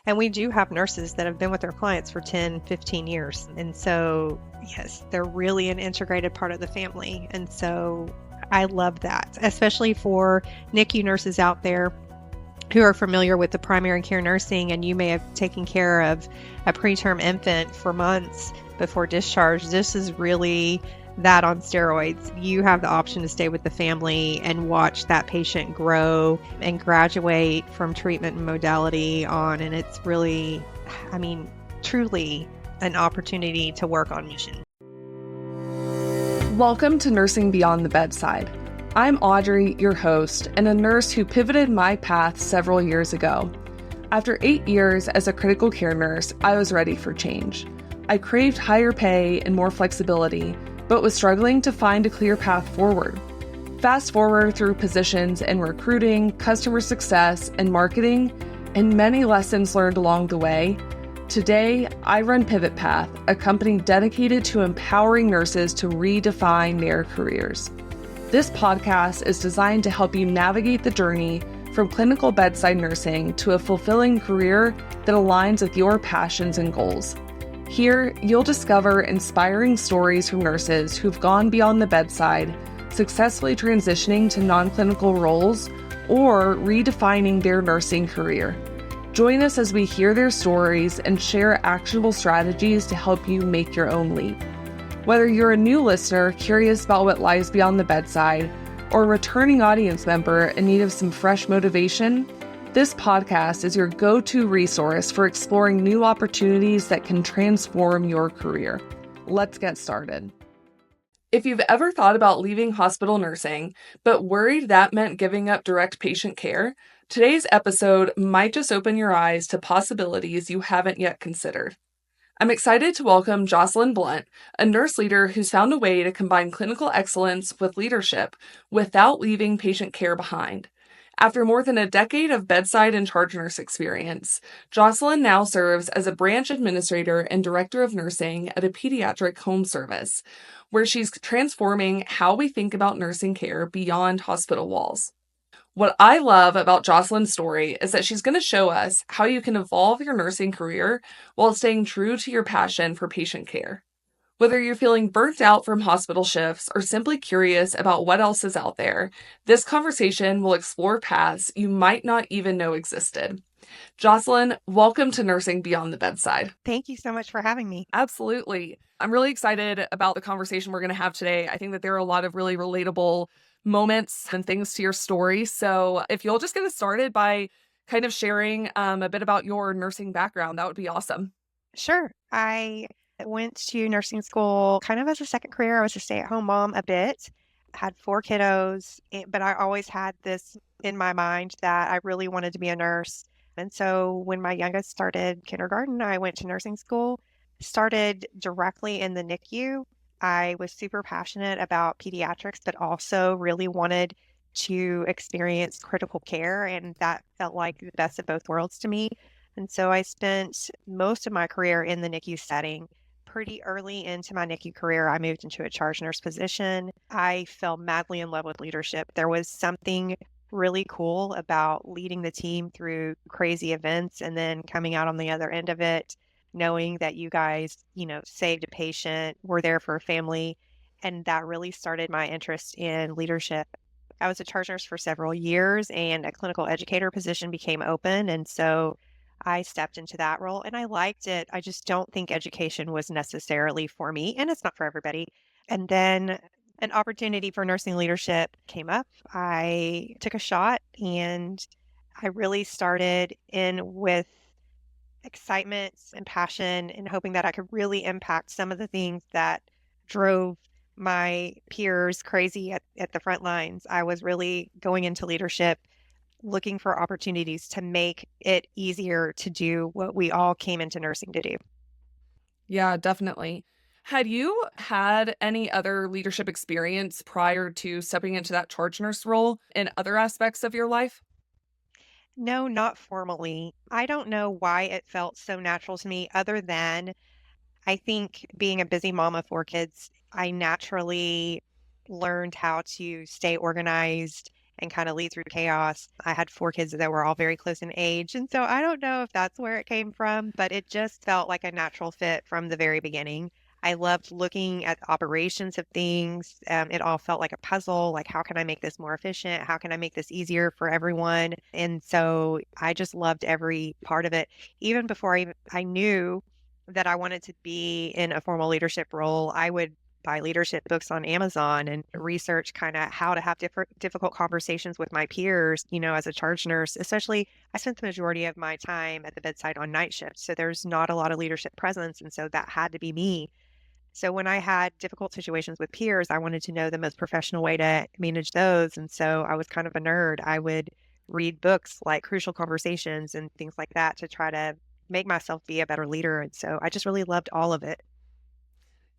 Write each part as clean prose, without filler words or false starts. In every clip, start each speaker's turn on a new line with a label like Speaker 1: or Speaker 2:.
Speaker 1: And we do have nurses that have been with their clients for 10, 15 years. And so, yes, they're really an integrated part of the family. And so I love that, especially for NICU nurses out there who are familiar with the primary care nursing, and you may have taken care of a preterm infant for months before discharge. This is really that on steroids. You have the option to stay with the family and watch that patient grow and graduate from treatment and modality on. And it's really, truly an opportunity to work on mission.
Speaker 2: Welcome to Nursing Beyond the Bedside. I'm Audrey, your host, and a nurse who pivoted my path several years ago. After 8 years as a critical care nurse, I was ready for change. I craved higher pay and more flexibility, but was struggling to find a clear path forward. Fast forward through positions in recruiting, customer success, and marketing, and many lessons learned along the way. Today, I run Pivot Path, a company dedicated to empowering nurses to redefine their careers. This podcast is designed to help you navigate the journey from clinical bedside nursing to a fulfilling career that aligns with your passions and goals. Here, you'll discover inspiring stories from nurses who've gone beyond the bedside, successfully transitioning to non-clinical roles, or redefining their nursing career. Join us as we hear their stories and share actionable strategies to help you make your own leap. Whether you're a new listener curious about what lies beyond the bedside, or a returning audience member in need of some fresh motivation, this podcast is your go-to resource for exploring new opportunities that can transform your career. Let's get started. If you've ever thought about leaving hospital nursing, but worried that meant giving up direct patient care, today's episode might just open your eyes to possibilities you haven't yet considered. I'm excited to welcome Jocelyn Blount, a nurse leader who's found a way to combine clinical excellence with leadership without leaving patient care behind. After more than a decade of bedside and charge nurse experience, Jocelyn now serves as a branch administrator and director of nursing at a pediatric home service, where she's transforming how we think about nursing care beyond hospital walls. What I love about Jocelyn's story is that she's going to show us how you can evolve your nursing career while staying true to your passion for patient care. Whether you're feeling burnt out from hospital shifts or simply curious about what else is out there, this conversation will explore paths you might not even know existed. Jocelyn, welcome to Nursing Beyond the Bedside.
Speaker 1: Thank you so much for having me.
Speaker 2: Absolutely. I'm really excited about the conversation we're going to have today. I think that there are a lot of really relatable moments and things to your story. So if you'll just get us started by kind of sharing a bit about your nursing background, that would be awesome.
Speaker 1: Sure. I went to nursing school kind of as a second career. I was a stay-at-home mom a bit, had 4 kiddos, but I always had this in my mind that I really wanted to be a nurse. And so when my youngest started kindergarten, I went to nursing school, started directly in the NICU. I was super passionate about pediatrics, but also really wanted to experience critical care, and that felt like the best of both worlds to me. And so I spent most of my career in the NICU setting. Pretty early into my NICU career, I moved into a charge nurse position. I fell madly in love with leadership. There was something really cool about leading the team through crazy events and then coming out on the other end of it, knowing that you guys, saved a patient, were there for a family. And that really started my interest in leadership. I was a charge nurse for several years and a clinical educator position became open. And so I stepped into that role and I liked it. I just don't think education was necessarily for me, and it's not for everybody. And then an opportunity for nursing leadership came up. I took a shot and I really started in with excitement and passion and hoping that I could really impact some of the things that drove my peers crazy at the front lines. I was really going into leadership looking for opportunities to make it easier to do what we all came into nursing to do.
Speaker 2: Yeah, definitely. Had you had any other leadership experience prior to stepping into that charge nurse role in other aspects of your life?
Speaker 1: No, not formally. I don't know why it felt so natural to me, other than I think being a busy mom of 4 kids, I naturally learned how to stay organized and kind of lead through chaos. I had 4 kids that were all very close in age, and so I don't know if that's where it came from, but it just felt like a natural fit from the very beginning. I loved looking at the operations of things. It all felt like a puzzle. Like, how can I make this more efficient? How can I make this easier for everyone? And so I just loved every part of it. Even before I knew that I wanted to be in a formal leadership role, I would buy leadership books on Amazon and research kind of how to have difficult conversations with my peers, as a charge nurse. Especially, I spent the majority of my time at the bedside on night shift. So there's not a lot of leadership presence. And so that had to be me. So when I had difficult situations with peers, I wanted to know the most professional way to manage those. And so I was kind of a nerd. I would read books like Crucial Conversations and things like that to try to make myself be a better leader. And so I just really loved all of it.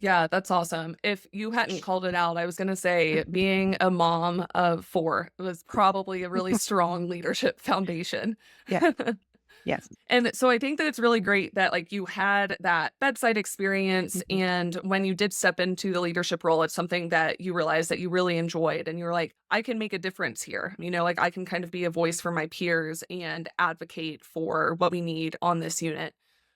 Speaker 2: Yeah, that's awesome. If you hadn't called it out, I was going to say being a mom of 4 was probably a really strong leadership foundation.
Speaker 1: Yeah. Yes.
Speaker 2: And so I think that it's really great that like you had that bedside experience,
Speaker 1: Mhm.
Speaker 2: and when you did step into the leadership role, it's something that you realized that you really enjoyed and you're like, I can make a difference here. Like I can kind of be a voice for my peers and advocate for what we need on this unit.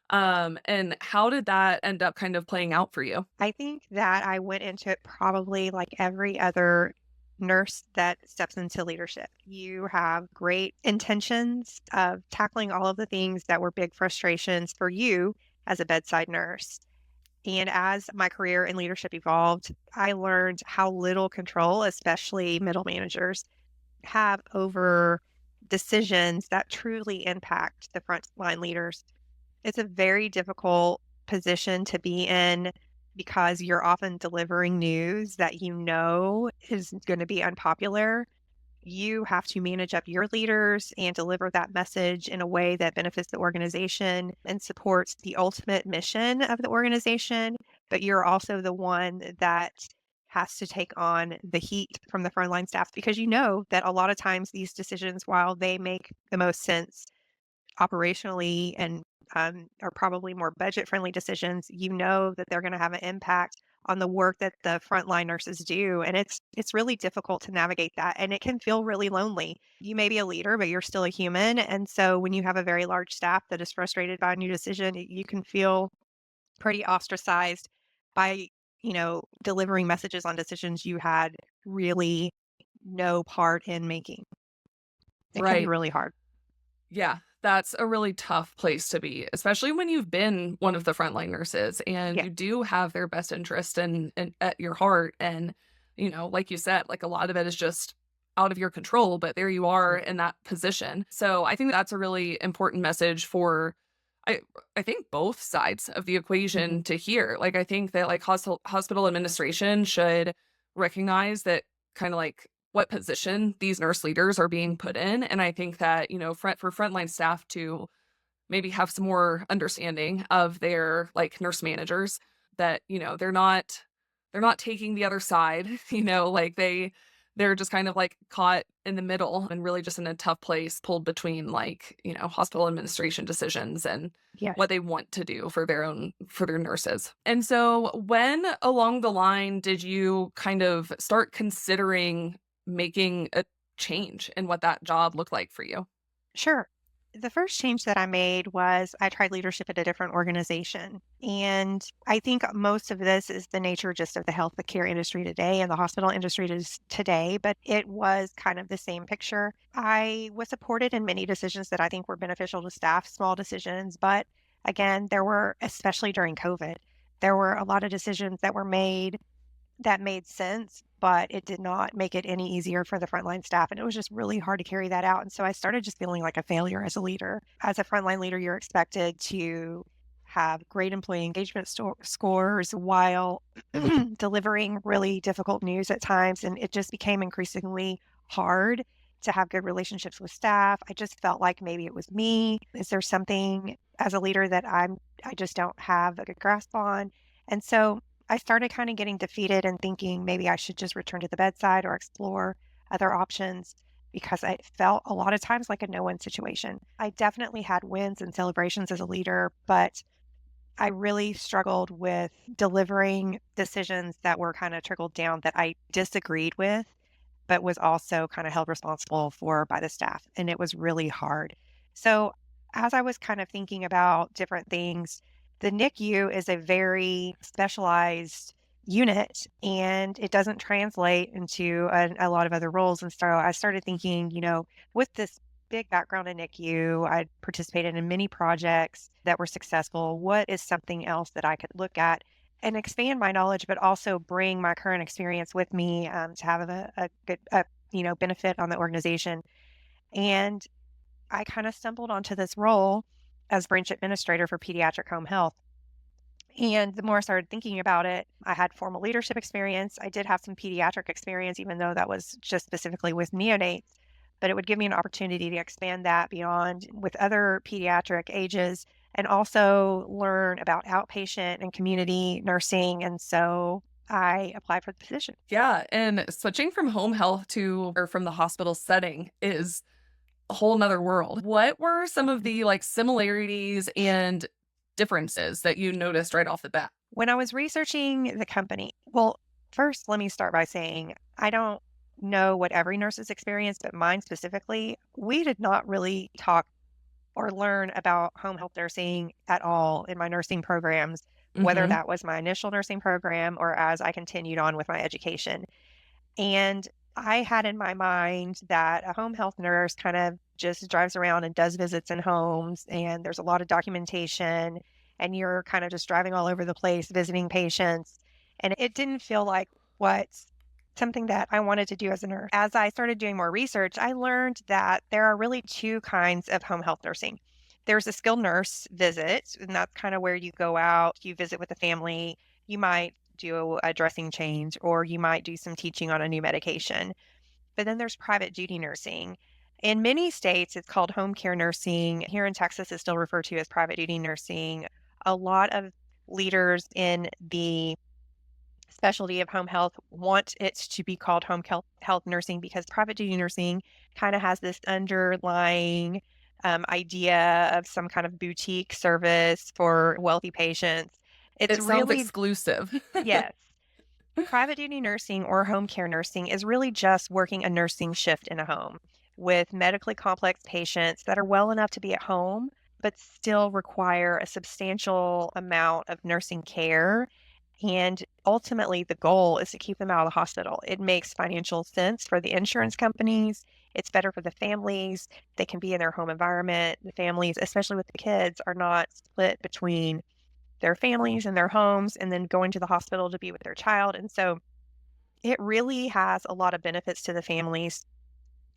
Speaker 2: And how did that end up kind of playing out for you?
Speaker 1: I think that I went into it probably like every other nurse that steps into leadership. You have great intentions of tackling all of the things that were big frustrations for you as a bedside nurse. And as my career in leadership evolved, I learned how little control, especially middle managers, have over decisions that truly impact the frontline leaders. It's a very difficult position to be in because you're often delivering news that is going to be unpopular. You have to manage up your leaders and deliver that message in a way that benefits the organization and supports the ultimate mission of the organization. But you're also the one that has to take on the heat from the frontline staff because you know that a lot of times these decisions, while they make the most sense operationally and are probably more budget friendly decisions, you know that they're going to have an impact on the work that the frontline nurses do. And it's really difficult to navigate that. And it can feel really lonely. You may be a leader, but you're still a human. And so when you have a very large staff that is frustrated by a new decision, you can feel pretty ostracized by, delivering messages on decisions you had really no part in making. It can be
Speaker 2: Right.
Speaker 1: really hard.
Speaker 2: Yeah, that's a really tough place to be, especially when you've been one of the frontline nurses and
Speaker 1: Yeah.
Speaker 2: you do have their best interest in at your heart. And, like you said, like a lot of it is just out of your control, but there you are in that position. So I think that's a really important message for I I think both sides of the
Speaker 1: Mhm.
Speaker 2: equation to hear. Like I think that like hospital administration should recognize that kind of like what position these nurse leaders are being put in. And I think that, for frontline staff to maybe have some more understanding of their like nurse managers that, they're not taking the other side, like they're just kind of like caught in the middle and really just in a tough place, pulled between like, hospital administration decisions and
Speaker 1: Yes.
Speaker 2: what they want to do for their nurses. And so when along the line did you kind of start considering making a change in what that job looked like for you?
Speaker 1: Sure. The first change that I made was I tried leadership at a different organization. And I think most of this is the nature just of the healthcare industry today and the hospital industry today, but it was kind of the same picture. I was supported in many decisions that I think were beneficial to staff, small decisions, but again, there were, especially during COVID, there were a lot of decisions that were made that made sense, but it did not make it any easier for the frontline staff, and it was just really hard to carry that out, and so I started just feeling like a failure as a leader. As a frontline leader, you're expected to have great employee engagement scores while delivering really difficult news at times, and it just became increasingly hard to have good relationships with staff. I just felt like maybe it was me. Is there something as a leader that I just don't have a good grasp on? And so I started kind of getting defeated and thinking maybe I should just return to the bedside or explore other options because I felt a lot of times like a no win situation. I definitely had wins and celebrations as a leader, but I really struggled with delivering decisions that were kind of trickled down that I disagreed with. but was also kind of held responsible for by the staff. And it was really hard. So, as I was kind of thinking about different things, the NICU is a very specialized unit and it doesn't translate into a lot of other roles. And so I started thinking, with this big background in NICU, I participated in many projects that were successful. What is something else that I could look at and expand my knowledge, but also bring my current experience with me to have a good, benefit on the organization? And I kind of stumbled onto this role as branch administrator for pediatric home health. And the more I started thinking about it, I had formal leadership experience. I did have some pediatric experience, even though that was just specifically with neonates. But it would give me an opportunity to expand that beyond with other pediatric ages and also learn about outpatient and community nursing. And so I applied for the position.
Speaker 2: Yeah, and switching from home health to or from the hospital setting is a whole nother world. What were some of the like similarities and differences that you noticed right off the bat?
Speaker 1: When I was researching the company, well, first, let me start by saying I don't know what every nurse's experience, but mine specifically, we did not really talk or learn about home health nursing at all in my nursing programs, whether
Speaker 2: Hmm.
Speaker 1: that was my initial nursing program or as I continued on with my education. And I had in my mind that a home health nurse kind of just drives around and does visits in homes, and there's a lot of documentation, and you're kind of just driving all over the place visiting patients. And it didn't feel like what something that I wanted to do as a nurse. As I started doing more research, I learned that there are really two kinds of home health nursing. There's a skilled nurse visit, and that's kind of where you go out, you visit with the family, you might do a dressing change, or you might do some teaching on a new medication. But then there's private duty nursing. In many states, it's called home care nursing. Here in Texas, it's still referred to as private duty nursing. A lot of leaders in the specialty of home health want it to be called health nursing because private duty nursing kind of has this underlying idea of some kind of boutique service for wealthy patients. It's
Speaker 2: It sounds
Speaker 1: really,
Speaker 2: exclusive.
Speaker 1: yes. Private duty nursing or home care nursing is really just working a nursing shift in a home with medically complex patients that are well enough to be at home, but still require a substantial amount of nursing care. And ultimately, the goal is to keep them out of the hospital. It makes financial sense for the insurance companies. It's better for the families. They can be in their home environment. The families, especially with the kids, are not split between their families and their homes and then going to the hospital to be with their child. And so it really has a lot of benefits to the families.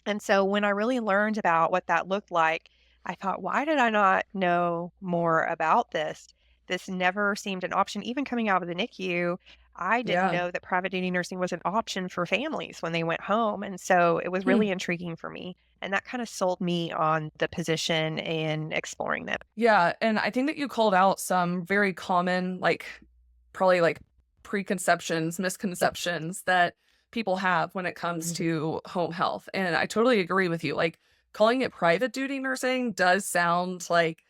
Speaker 1: And so when I really learned about what that looked like, I thought, why did I not know more about this? This never seemed an option. Even coming out of the NICU, I didn't
Speaker 2: Yeah.
Speaker 1: know that private duty nursing was an option for families when they went home. And so it was
Speaker 2: Hmm.
Speaker 1: really intriguing for me. And that kind of sold me on the position and exploring that.
Speaker 2: Yeah, and I think that you called out some very common, like, probably like preconceptions, misconceptions that people have when it comes to home health. And I totally agree with you. Like, calling it private duty nursing does sound like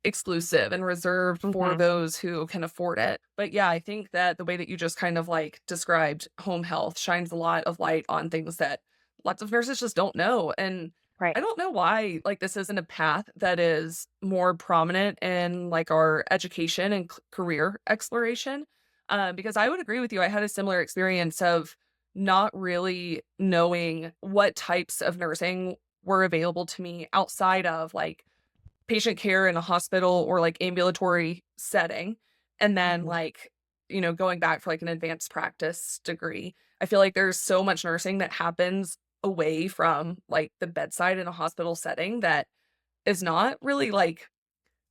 Speaker 2: exclusive and reserved for
Speaker 1: Hmm.
Speaker 2: those who can afford it. But yeah, I think that the way that you just kind of like described home health shines a lot of light on things that lots of nurses just don't know. And
Speaker 1: Right.
Speaker 2: I don't know why like this isn't a path that is more prominent in like our education and career exploration. Because I would agree with you. I had a similar experience of not really knowing what types of nursing were available to me outside of like patient care in a hospital or like ambulatory setting. And then
Speaker 1: Hmm.
Speaker 2: like, going back for like an advanced practice degree. I feel like there's so much nursing that happens away from like the bedside in a hospital setting that is not really like,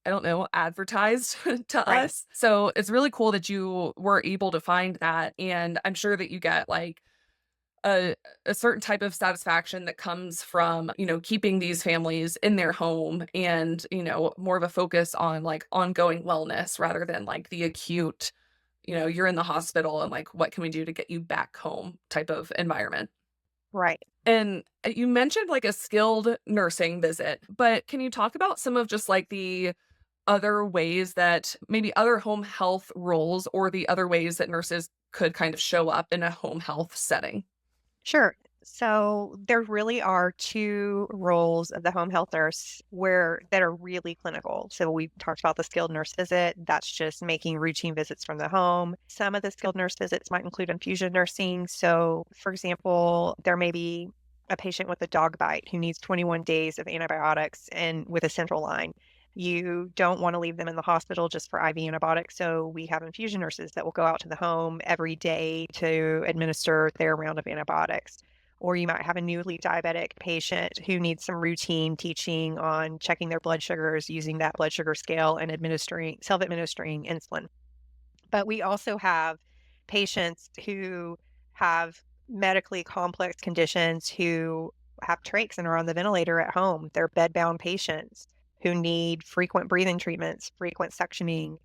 Speaker 2: I don't know, advertised to
Speaker 1: Right.
Speaker 2: us. So it's really cool that you were able to find that. And I'm sure that you get like a a certain type of satisfaction that comes from, keeping these families in their home and, more of a focus on like ongoing wellness rather than like the acute, you're in the hospital and like what can we do to get you back home type of environment.
Speaker 1: Right.
Speaker 2: And you mentioned like a skilled nursing visit, but can you talk about some of just like the other ways that maybe other home health roles or the other ways that nurses could kind of show up in a home health setting?
Speaker 1: Sure. So there really are two roles of the home health nurse where that are really clinical. So we talked about the skilled nurse visit. That's just making routine visits from the home. Some of the skilled nurse visits might include infusion nursing. So, for example, there may be a patient with a dog bite who needs 21 days of antibiotics and with a central line. You don't want to leave them in the hospital just for IV antibiotics. So we have infusion nurses that will go out to the home every day to administer their round of antibiotics. Or you might have a newly diabetic patient who needs some routine teaching on checking their blood sugars using that blood sugar scale and self-administering insulin. But we also have patients who have medically complex conditions who have trachs and are on the ventilator at home. They're bedbound patients who need frequent breathing treatments, frequent suctioning,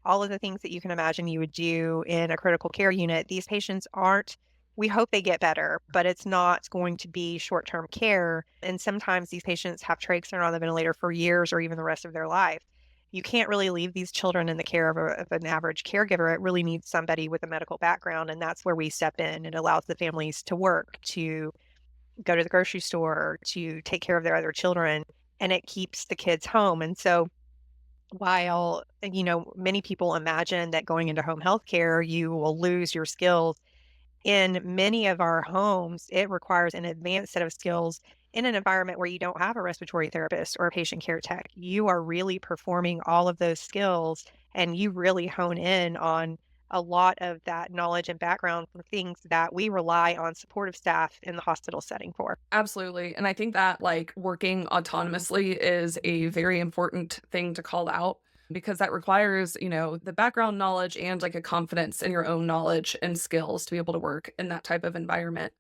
Speaker 1: all of the things that you can imagine you would do in a critical care unit. These patients aren't, we hope they get better, but it's not going to be short term care. And sometimes these patients have trachs and are on the ventilator for years or even the rest of their life. You can't really leave these children in the care of an average caregiver. It really needs somebody with a medical background. And that's where we step in. It allows the families to work, to go to the grocery store, to take care of their other children, and it keeps the kids home. And so while, many people imagine that going into home health care, you will lose your skills, in many of our homes, it requires an advanced set of skills in an environment where you don't have a respiratory therapist or a patient care tech. You are really performing all of those skills and you really hone in on a lot of that knowledge and background for things that we rely on supportive staff in the hospital setting for.
Speaker 2: Absolutely. And I think that like working autonomously is a very important thing to call out because that requires, the background knowledge and like a confidence in your own knowledge and skills to be able to work in that type of environment.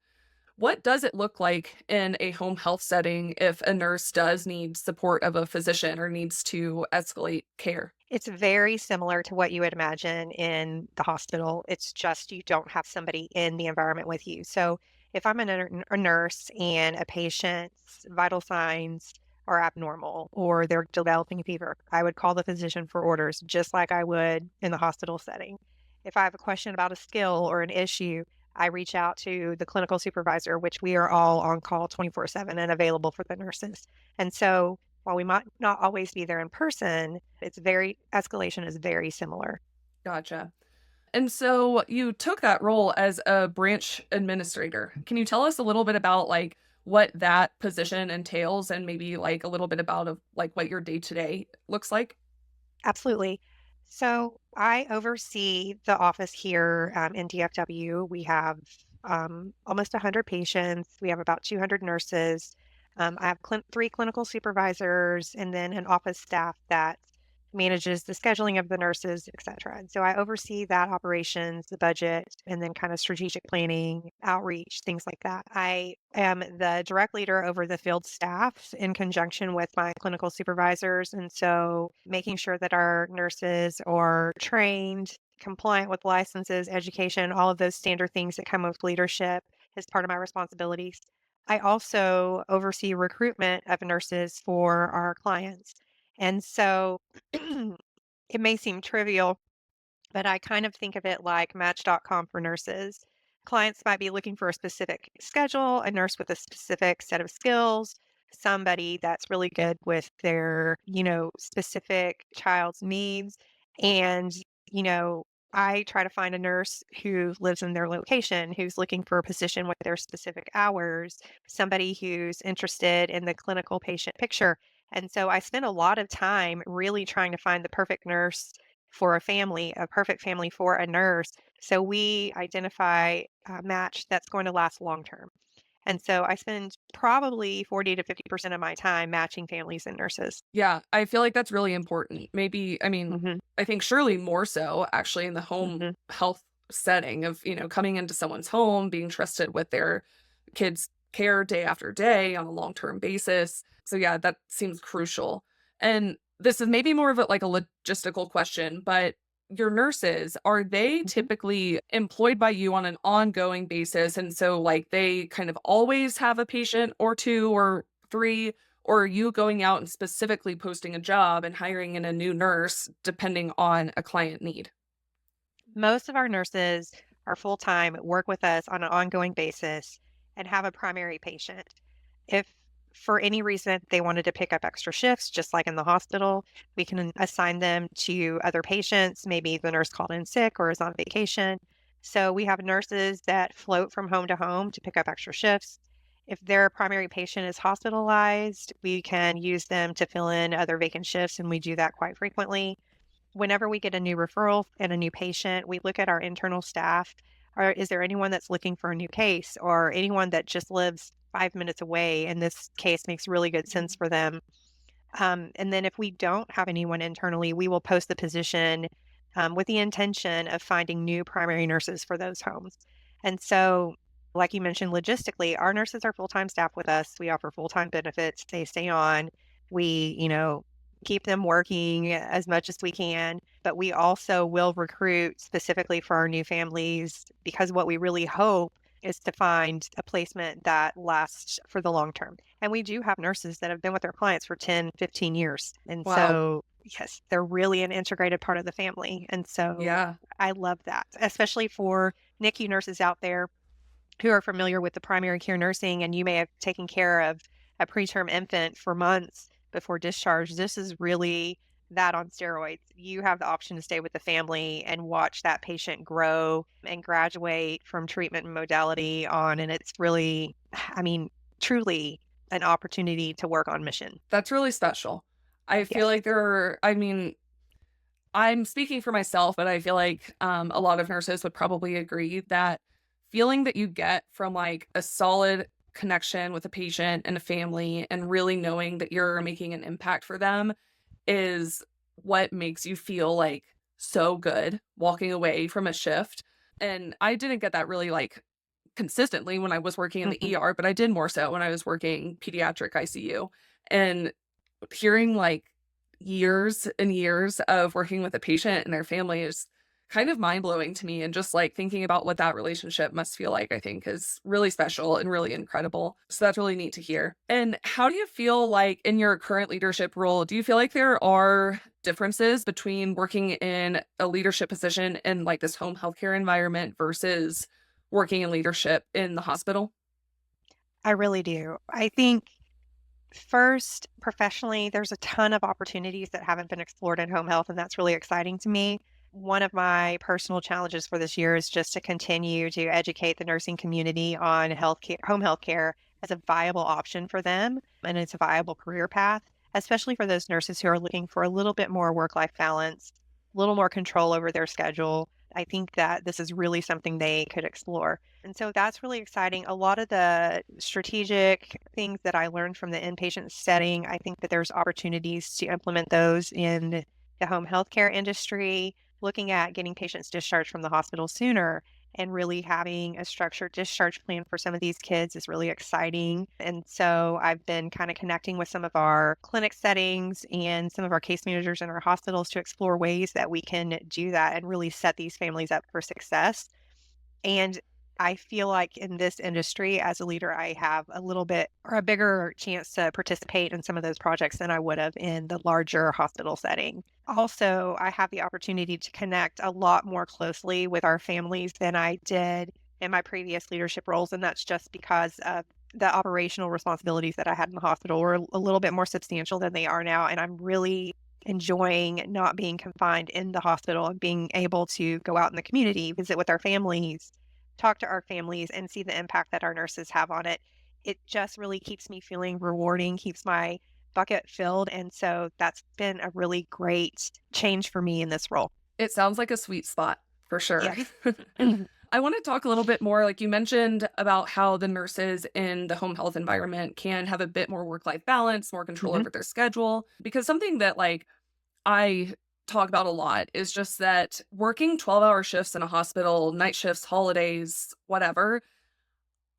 Speaker 2: What does it look like in a home health setting if a nurse does need support of a physician or needs to escalate care?
Speaker 1: It's very similar to what you would imagine in the hospital. It's just you don't have somebody in the environment with you. So if I'm a nurse and a patient's vital signs are abnormal or they're developing a fever, I would call the physician for orders just like I would in the hospital setting. If I have a question about a skill or an issue, I reach out to the clinical supervisor, which we are all on call 24/7 and available for the nurses. And so while we might not always be there in person, escalation is very similar.
Speaker 2: Gotcha. And so you took that role as a branch administrator. Can you tell us a little bit about like what that position entails and maybe like a little bit about of like what your day to day looks like?
Speaker 1: Absolutely. So I oversee the office here in DFW. We have almost 100 patients. We have about 200 nurses. I have three clinical supervisors and then an office staff that manages the scheduling of the nurses, et cetera. And so I oversee that operations, the budget, and then kind of strategic planning, outreach, things like that. I am the direct leader over the field staff in conjunction with my clinical supervisors. And so making sure that our nurses are trained, compliant with licenses, education, all of those standard things that come with leadership is part of my responsibilities. I also oversee recruitment of nurses for our clients. And so it may seem trivial, but I kind of think of it like Match.com for nurses. Clients might be looking for a specific schedule, a nurse with a specific set of skills, somebody that's really good with their, specific child's needs. And, you know, I try to find a nurse who lives in their location, who's looking for a position with their specific hours, somebody who's interested in the clinical patient picture. And so I spend a lot of time really trying to find the perfect nurse for a family, a perfect family for a nurse. So we identify a match that's going to last long term. And so I spend probably 40 to 50% of my time matching families and nurses.
Speaker 2: Yeah, I feel like that's really important. Maybe, I mean,
Speaker 1: Hmm.
Speaker 2: I think surely more so actually in the home
Speaker 1: Hmm.
Speaker 2: health setting of, coming into someone's home, being trusted with their kids' care day after day on a long-term basis. So yeah, that seems crucial. And this is maybe more of a like a logistical question, but your nurses, are they
Speaker 1: Hmm.
Speaker 2: typically employed by you on an ongoing basis? And so like they kind of always have a patient or two or three, or are you going out and specifically posting a job and hiring in a new nurse depending on a client need?
Speaker 1: Most of our nurses are full time, work with us on an ongoing basis. and have a primary patient. If for any reason they wanted to pick up extra shifts, just like in the hospital, we can assign them to other patients. Maybe the nurse called in sick or is on vacation. So we have nurses that float from home to home to pick up extra shifts. If their primary patient is hospitalized, we can use them to fill in other vacant shifts, and we do that quite frequently. Whenever we get a new referral and a new patient, we look at our internal staff. Is there anyone that's looking for a new case or anyone that just lives 5 minutes away? And this case makes really good sense for them. And then if we don't have anyone internally, we will post the position with the intention of finding new primary nurses for those homes. And so, like you mentioned, logistically, our nurses are full-time staff with us. We offer full-time benefits. They stay on. We, keep them working as much as we can, but we also will recruit specifically for our new families because what we really hope is to find a placement that lasts for the long term. And we do have nurses that have been with their clients for 10, 15 years. And
Speaker 2: Wow.
Speaker 1: so, yes, they're really an integrated part of the family. And so
Speaker 2: Yeah.
Speaker 1: I love that, especially for NICU nurses out there who are familiar with the primary care nursing, and you may have taken care of a preterm infant for months before discharge. This is really that on steroids. You have the option to stay with the family and watch that patient grow and graduate from treatment and modality on. And it's really, I mean, truly an opportunity to work on mission.
Speaker 2: That's really special. I feel
Speaker 1: Yes.
Speaker 2: like I mean, I'm speaking for myself, but I feel like a lot of nurses would probably agree that feeling that you get from like a solid connection with a patient and a family and really knowing that you're making an impact for them is what makes you feel like so good walking away from a shift. And I didn't get that really like consistently when I was working in the
Speaker 1: Mhm.
Speaker 2: ER, but I did more so when I was working pediatric ICU. And hearing like years and years of working with a patient and their family is kind of mind blowing to me. And just like thinking about what that relationship must feel like, I think is really special and really incredible. So that's really neat to hear. And how do you feel like in your current leadership role? Do you feel like there are differences between working in a leadership position in like this home healthcare environment versus working in leadership in the hospital?
Speaker 1: I really do. I think first, professionally, there's a ton of opportunities that haven't been explored in home health, and that's really exciting to me. One of my personal challenges for this year is just to continue to educate the nursing community on healthcare, home health care as a viable option for them, and it's a viable career path, especially for those nurses who are looking for a little bit more work-life balance, a little more control over their schedule. I think that this is really something they could explore. And so that's really exciting. A lot of the strategic things that I learned from the inpatient setting, I think that there's opportunities to implement those in the home healthcare industry, looking at getting patients discharged from the hospital sooner and really having a structured discharge plan for some of these kids is really exciting. And so I've been kind of connecting with some of our clinic settings and some of our case managers in our hospitals to explore ways that we can do that and really set these families up for success. And I feel like in this industry, as a leader, I have a little bit or a bigger chance to participate in some of those projects than I would have in the larger hospital setting. Also, I have the opportunity to connect a lot more closely with our families than I did in my previous leadership roles. And that's just because of the operational responsibilities that I had in the hospital were a little bit more substantial than they are now. And I'm really enjoying not being confined in the hospital and being able to go out in the community, visit with our families, talk to our families, and see the impact that our nurses have on it. It just really keeps me feeling rewarding, keeps my bucket filled. And so that's been a really great change for me in this role.
Speaker 2: It sounds like a sweet spot for sure.
Speaker 1: Yes.
Speaker 2: I want to talk a little bit more. Like you mentioned about how the nurses in the home health environment can have a bit more work life balance, more control
Speaker 1: Mhm.
Speaker 2: over their schedule. Because something that like I talk about a lot is just that working 12-hour shifts in a hospital, night shifts, holidays, whatever,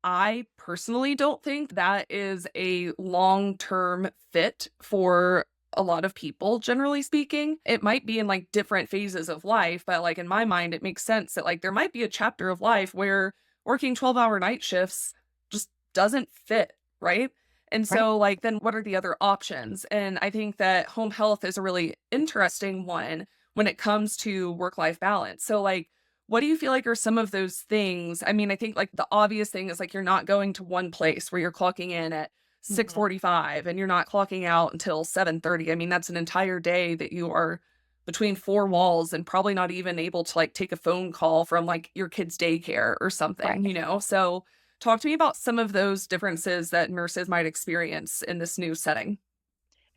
Speaker 2: I personally don't think that is a long-term fit for a lot of people, generally speaking. It might be in like different phases of life, but like in my mind, it makes sense that like there might be a chapter of life where working 12-hour night shifts just doesn't fit, right? And
Speaker 1: Right.
Speaker 2: so, like, then what are the other options? And I think that home health is a really interesting one when it comes to work life balance. So, like, What do you feel like are some of those things? I mean, I think like the obvious thing is like you're not going to one place where you're clocking in at
Speaker 1: Mhm.
Speaker 2: 6:45 and you're not clocking out until 7:30. I mean, that's an entire day that you are between four walls and probably not even able to like take a phone call from like your kid's daycare or something,
Speaker 1: Right.
Speaker 2: you know? So talk to me about some of those differences that nurses might experience in this new setting.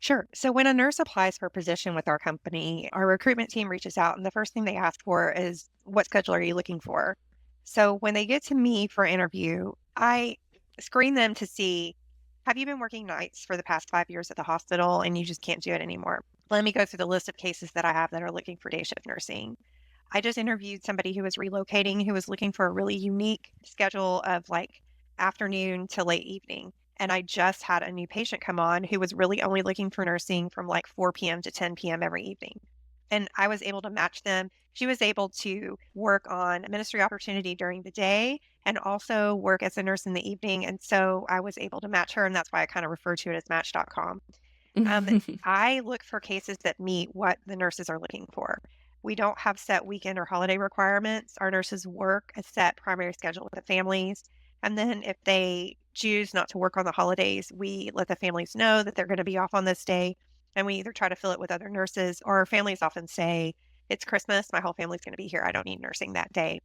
Speaker 1: Sure. So when a nurse applies for a position with our company, our recruitment team reaches out, and the first thing they ask for is, what schedule are you looking for? So when they get to me for interview, I screen them to see, have you been working nights for the past 5 years at the hospital and you just can't do it anymore? Let me go through the list of cases that I have that are looking for day shift nursing. I just interviewed somebody who was relocating, who was looking for a really unique schedule of like afternoon to late evening. And I just had a new patient come on who was really only looking for nursing from like 4 p.m. to 10 p.m. every evening. And I was able to match them. She was able to work on ministry opportunity during the day and also work as a nurse in the evening. And so I was able to match her. And that's why I kind of refer to it as match.com. Um, I look for cases that meet what the nurses are looking for. We don't have set weekend or holiday requirements. Our nurses work a set primary schedule with the families. And then if they choose not to work on the holidays, we let the families know that they're going to be off on this day. And we either try to fill it with other nurses, or families often say, it's Christmas, my whole family's going to be here. I don't need nursing that day.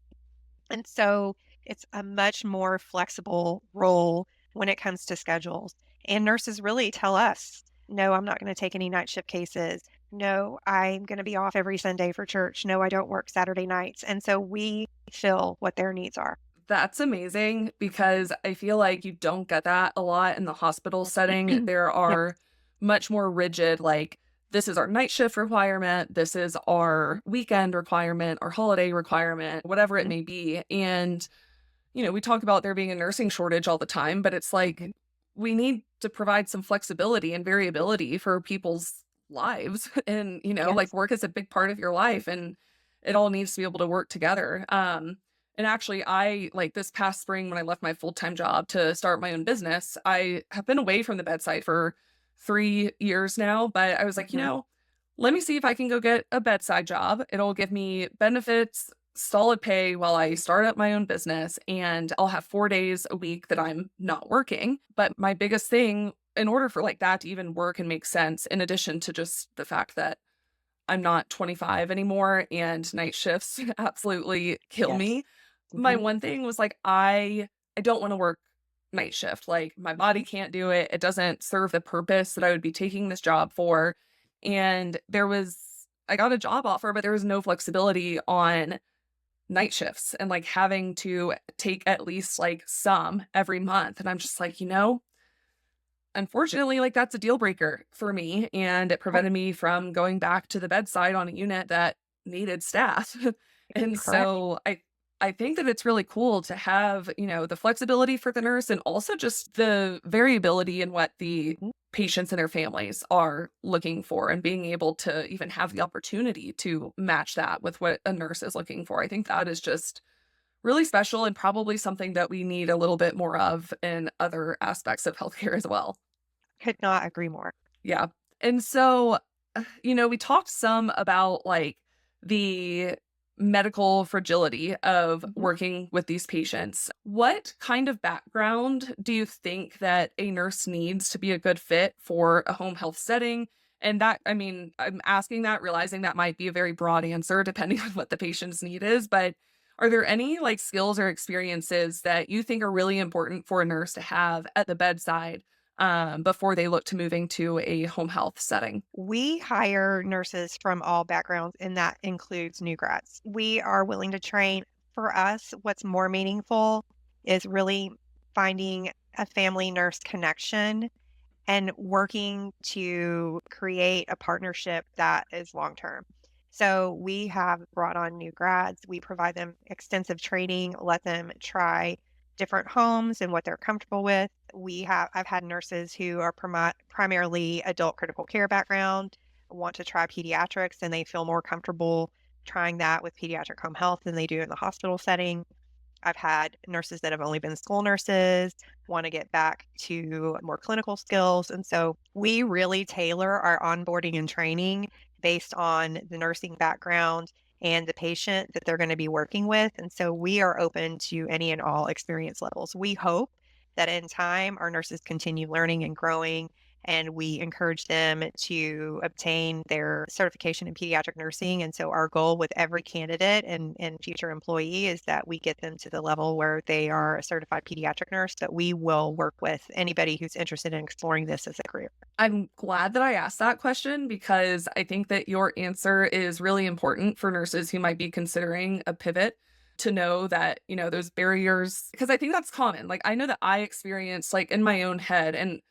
Speaker 1: And so it's a much more flexible role when it comes to schedules. And nurses really tell us, no, I'm not going to take any night shift cases. No, I'm going to be off every Sunday for church. No, I don't work Saturday nights. And so we fill what their needs are.
Speaker 2: That's amazing because I feel like you don't get that a lot in the hospital setting. There
Speaker 1: Yep.
Speaker 2: are much more rigid, like, this is our night shift requirement, this is our weekend requirement or holiday requirement, whatever it
Speaker 1: Mhm.
Speaker 2: may be. And, you know, we talk about there being a nursing shortage all the time, but it's like
Speaker 1: Mhm.
Speaker 2: we need to provide some flexibility and variability for people's lives. And, you know, like
Speaker 1: Yes.
Speaker 2: work is a big part of your life and it all needs to be able to work together. And actually, I like this past spring when I left my full time job to start my own business, I have been away from the bedside for 3 years now. But I was like, you
Speaker 1: Mhm.
Speaker 2: know, let me see if I can go get a bedside job. It'll give me benefits, solid pay while I start up my own business, and I'll have 4 days a week that I'm not working. But my biggest thing, in order for like that to even work and make sense, in addition to just the fact that I'm not 25 anymore and night shifts absolutely kill
Speaker 1: Yes.
Speaker 2: me. My
Speaker 1: Mhm.
Speaker 2: one thing was like I don't want to work night shift. Like my body can't do it. It doesn't serve the purpose that I would be taking this job for. And I got a job offer, but there was no flexibility on night shifts and like having to take at least like some every month. And I'm just like, you know, unfortunately, like that's a deal breaker for me, and it
Speaker 1: Right.
Speaker 2: prevented me from going back to the bedside on a unit that needed staff. And
Speaker 1: Correct.
Speaker 2: so I think that it's really cool to have, you know, the flexibility for the nurse and also just the variability in what the
Speaker 1: Mhm.
Speaker 2: patients and their families are looking for and being able to even have the opportunity to match that with what a nurse is looking for. I think that is just really special and probably something that we need a little bit more of in other aspects of healthcare as well.
Speaker 1: Could not agree more.
Speaker 2: Yeah. And so, you know, we talked some about like the medical fragility of
Speaker 1: Mhm.
Speaker 2: working with these patients. What kind of background do you think that a nurse needs to be a good fit for a home health setting? And that, I mean, I'm asking that, realizing that might be a very broad answer depending on what the patient's need is. But are there any like skills or experiences that you think are really important for a nurse to have at the bedside before they look to moving to a home health setting?
Speaker 1: We hire nurses from all backgrounds, and that includes new grads. We are willing to train. For us, what's more meaningful is really finding a family nurse connection and working to create a partnership that is long term. So we have brought on new grads. We provide them extensive training, let them try different homes and what they're comfortable with. I've had nurses who are primarily adult critical care background, want to try pediatrics, and they feel more comfortable trying that with pediatric home health than they do in the hospital setting. I've had nurses that have only been school nurses want to get back to more clinical skills. And so we really tailor our onboarding and training based on the nursing background and the patient that they're going to be working with. And so we are open to any and all experience levels. We hope that in time our nurses continue learning and growing, and we encourage them to obtain their certification in pediatric nursing. And so our goal with every candidate and future employee is that we get them to the level where they are a certified pediatric nurse, that we will work with anybody who's interested in exploring this as a career.
Speaker 2: I'm glad that I asked that question because I think that your answer is really important for nurses who might be considering a pivot, to know that, those barriers, because I think that's common. Like, I know that I experienced, like, in my own head, and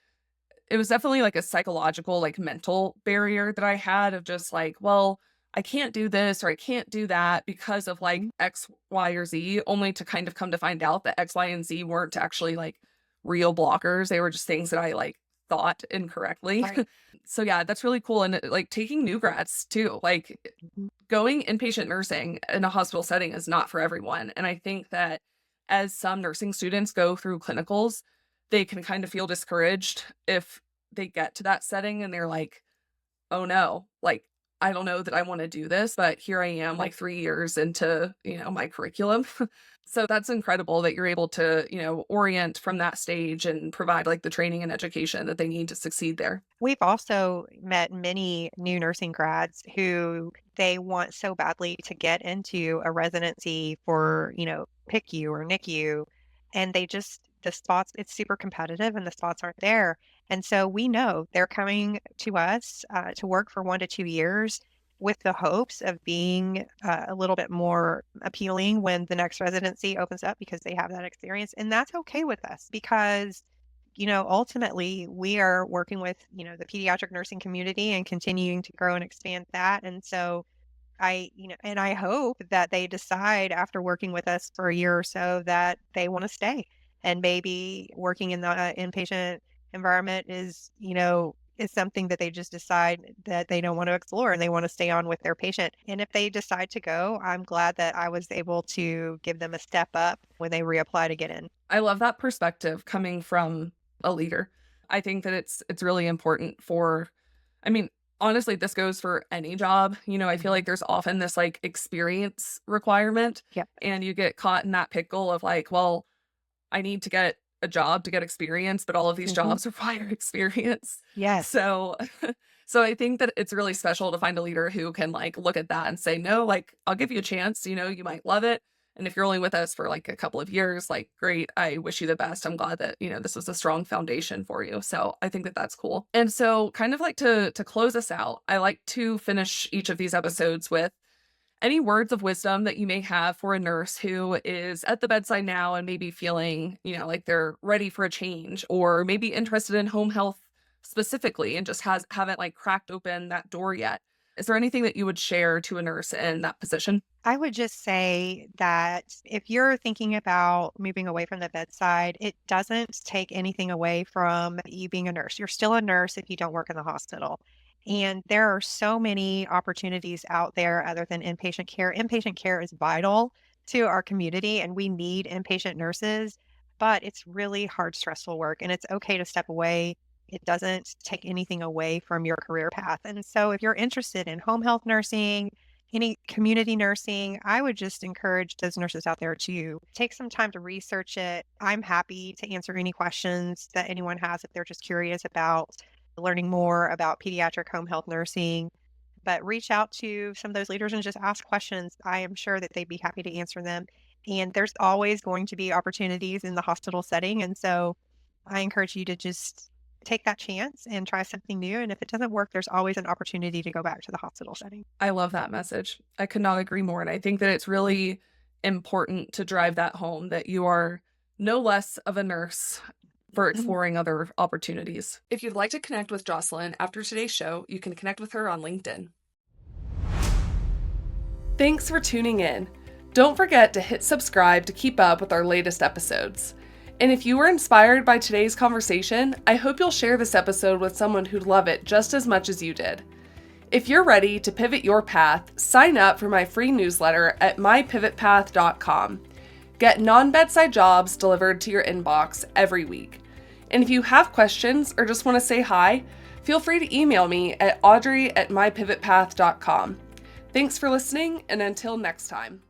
Speaker 2: it was definitely like a psychological, like, mental barrier that I had of just like, well, I can't do this or I can't do that because of like X, Y, or Z, only to kind of come to find out that X, Y, and Z weren't actually like real blockers. They were just things that I like thought incorrectly.
Speaker 1: Right.
Speaker 2: So yeah, that's really cool. And like taking new grads too, like
Speaker 1: Mhm.
Speaker 2: going inpatient nursing in a hospital setting is not for everyone. And I think that as some nursing students go through clinicals, they can kind of feel discouraged if they get to that setting and they're like, oh no, like, I don't know that I want to do this, but here I am like 3 years into, my curriculum. So that's incredible that you're able to, orient from that stage and provide like the training and education that they need to succeed there.
Speaker 1: We've also met many new nursing grads who they want so badly to get into a residency for, PICU or NICU, and the spots, it's super competitive and the spots aren't there. And so we know they're coming to us to work for 1 to 2 years with the hopes of being a little bit more appealing when the next residency opens up, because they have that experience. And that's okay with us, because ultimately we are working with, the pediatric nursing community and continuing to grow and expand that. And so and I hope that they decide after working with us for a year or so that they want to stay, and maybe working in the inpatient environment is something that they just decide that they don't want to explore and they want to stay on with their patient. And if they decide to go, I'm glad that I was able to give them a step up when they reapply to get in.
Speaker 2: I love that perspective coming from a leader. I think that it's really important for, I mean, honestly, this goes for any job. I feel like there's often this like experience requirement,
Speaker 1: Yep.
Speaker 2: and you get caught in that pickle of like, well, I need to get a job to get experience, but all of these
Speaker 1: Hmm.
Speaker 2: jobs require experience.
Speaker 1: Yes.
Speaker 2: So so I think that it's really special to find a leader who can like look at that and say, no, like, I'll give you a chance, you might love it. And if you're only with us for like a couple of years, like, great, I wish you the best. I'm glad that, this was a strong foundation for you. So I think that that's cool. And so kind of like to close us out, I like to finish each of these episodes with any words of wisdom that you may have for a nurse who is at the bedside now and maybe feeling, like they're ready for a change, or maybe interested in home health specifically and just haven't like cracked open that door yet. Is there anything that you would share to a nurse in that position?
Speaker 1: I would just say that if you're thinking about moving away from the bedside, it doesn't take anything away from you being a nurse. You're still a nurse if you don't work in the hospital. And there are so many opportunities out there other than inpatient care. Inpatient care is vital to our community, and we need inpatient nurses, but it's really hard, stressful work, and it's okay to step away. It doesn't take anything away from your career path. And so if you're interested in home health nursing, any community nursing, I would just encourage those nurses out there to take some time to research it. I'm happy to answer any questions that anyone has if they're just curious about learning more about pediatric home health nursing. But reach out to some of those leaders and just ask questions. I am sure that they'd be happy to answer them. And there's always going to be opportunities in the hospital setting. And so I encourage you to just take that chance and try something new. And if it doesn't work, there's always an opportunity to go back to the hospital setting.
Speaker 2: I love that message. I could not agree more. And I think that it's really important to drive that home that you are no less of a nurse for
Speaker 1: Mhm.
Speaker 2: exploring other opportunities. If you'd like to connect with Jocelyn after today's show, you can connect with her on LinkedIn. Thanks for tuning in. Don't forget to hit subscribe to keep up with our latest episodes. And if you were inspired by today's conversation, I hope you'll share this episode with someone who'd love it just as much as you did. If you're ready to pivot your path, sign up for my free newsletter at mypivotpath.com. Get non-bedside jobs delivered to your inbox every week. And if you have questions or just want to say hi, feel free to email me at audrey@mypivotpath.com. Thanks for listening, and until next time.